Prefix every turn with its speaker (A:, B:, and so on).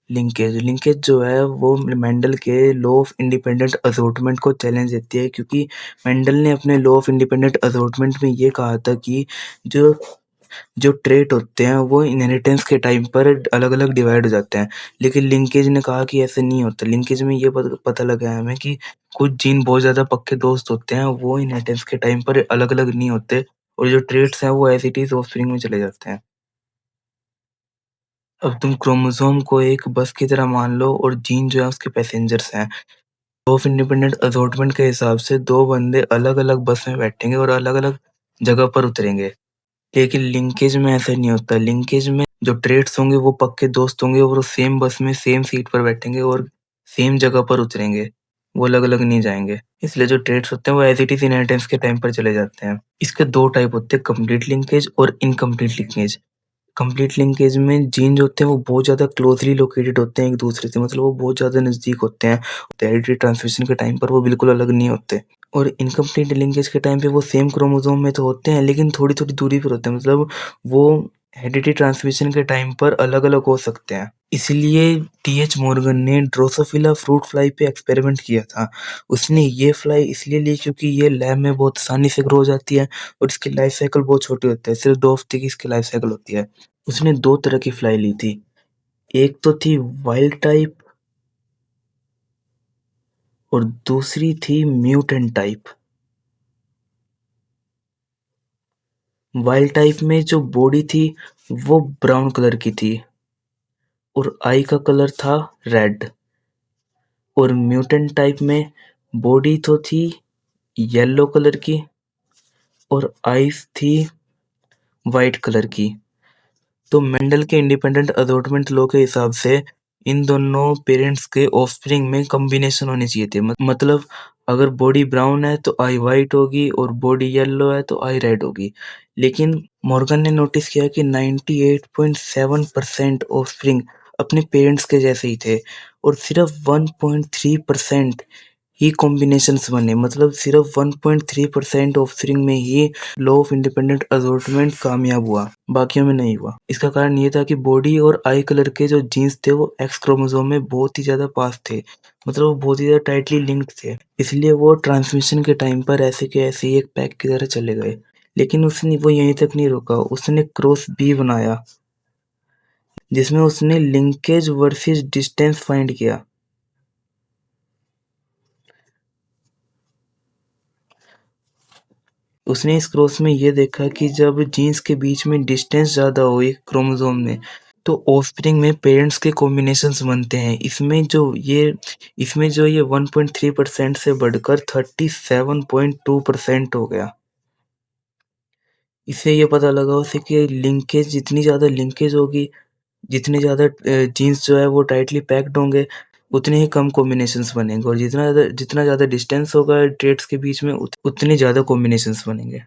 A: Linkage linkage जो है वो मेंडल के लॉ ऑफ इंडिपेंडेंट असॉर्टमेंट को चैलेंज देती है, क्योंकि मेंडल ने अपने लॉ ऑफ इंडिपेंडेंट असॉर्टमेंट में ये कहा था कि जो जो ट्रेट होते हैं वो इनहेरिटेंस के टाइम पर अलग अलग डिवाइड हो जाते हैं। लेकिन लिंकेज ने कहा कि ऐसे नहीं होता। लिंकेज में ये पता लगा है हमें कि कुछ जीन बहुत ज्यादा पक्के दोस्त होते हैं, वो इनहेरिटेंस के टाइम पर अलग अलग नहीं होते, और जो ट्रेट्स हैं वो एज इट इज ऑफस्प्रिंग में चले जाते हैं। अब तुम क्रोमोसोम को एक बस की तरह मान लो और जीन जो है उसके पैसेंजर्स हैं। ऑफ इंडिपेंडेंट असॉर्टमेंट के हिसाब से दो बंदे अलग अलग बस में बैठेंगे और अलग अलग जगह पर उतरेंगे। लेकिन लिंकेज में ऐसा नहीं होता। लिंकेज में जो ट्रेड्स होंगे वो पक्के दोस्त होंगे और वो सेम बस में सेम सीट पर बैठेंगे और सेम जगह पर उतरेंगे, वो अलग अलग नहीं जाएंगे। इसलिए जो ट्रेड्स होते हैं वो एज इट इज इनहेरिटेंस के टाइम पर चले जाते हैं। इसके दो टाइप होते हैं, कंप्लीट लिंकेज और इनकम्प्लीट लिंकेज। कंप्लीट लिंकेज में जीन जो होते हैं वो बहुत ज़्यादा क्लोजली लोकेटेड होते हैं एक दूसरे से, मतलब वो बहुत ज़्यादा नज़दीक होते हैं। हेरिडिटी ट्रांसमिशन के टाइम पर वो बिल्कुल अलग नहीं होते। और इनकम्प्लीट लिंकेज के टाइम पे वो सेम क्रोमोसोम में तो होते हैं, लेकिन थोड़ी थोड़ी दूरी पर होते हैं, मतलब वो हेरिडिटी ट्रांसमिशन के टाइम पर अलग अलग हो सकते हैं। इसलिए टीएच मॉर्गन ने ड्रोसोफिला फ्रूट फ्लाई पे एक्सपेरिमेंट किया था। उसने ये फ्लाई इसलिए ली क्योंकि ये लैब में बहुत आसानी से ग्रो हो जाती है और इसकी लाइफ साइकिल बहुत छोटी होती है, सिर्फ 2 हफ्ते की इसकी लाइफ साइकिल होती है। उसने दो तरह की फ्लाई ली थी, एक तो थी वाइल्ड टाइप और दूसरी थी म्यूटेंट टाइप। वाइल्ड टाइप में जो बॉडी थी वो ब्राउन कलर की थी और आई का कलर था रेड। और म्यूटेंट टाइप में बॉडी तो थी येलो कलर की और आईज थी वाइट कलर की। तो मेंडल के इंडिपेंडेंट अलॉटमेंट लॉ के हिसाब से इन दोनों पेरेंट्स के ऑफस्प्रिंग में कॉम्बिनेशन होने चाहिए थे। मतलब अगर बॉडी ब्राउन है तो आई वाइट होगी और बॉडी येलो है तो आई रेड होगी। लेकिन मॉर्गन ने नोटिस किया कि 98.7% ऑफस्प्रिंग अपने पेरेंट्स के जैसे ही थे और सिर्फ 1.3% ही कॉम्बिनेशंस बने। मतलब सिर्फ 1.3% ऑफस्प्रिंग में ही लॉ ऑफ इंडिपेंडेंट असॉर्टमेंट कामयाब हुआ, बाकियों में नहीं हुआ। इसका कारण ये था कि बॉडी और आई कलर के जो जीन्स थे वो एक्स क्रोमोसोम में बहुत ही ज्यादा पास थे, मतलब वो बहुत ही ज्यादा टाइटली लिंक्ड थे। इसलिए वो ट्रांसमिशन के टाइम पर ऐसे के ऐसे ही एक पैक की तरह चले गए। लेकिन उसने वो यहीं तक नहीं रोका, उसने क्रॉस बी बनाया जिसमें उसने लिंकेज वर्सेस डिस्टेंस फाइंड किया। उसने इस क्रॉस में ये देखा कि जब जीन्स के बीच में डिस्टेंस ज़्यादा हो एक क्रोमोसोम में तो ऑफस्प्रिंग में पेरेंट्स के कॉम्बिनेशंस बनते हैं। इसमें जो ये 1.3% से बढ़कर 37.2% हो गया। इससे ये पता लगा उसे कि लिंकेज जितनी ज़्यादा लिंकेज होगी, जितनी ज़्यादा जीन्स जो है वो टाइटली पैक्ड होंगे, उतने ही कम कॉम्बिनेशंस बनेंगे और जितना ज़्यादा डिस्टेंस होगा ट्रेड्स के बीच में उतने ज़्यादा कॉम्बिनेशंस बनेंगे।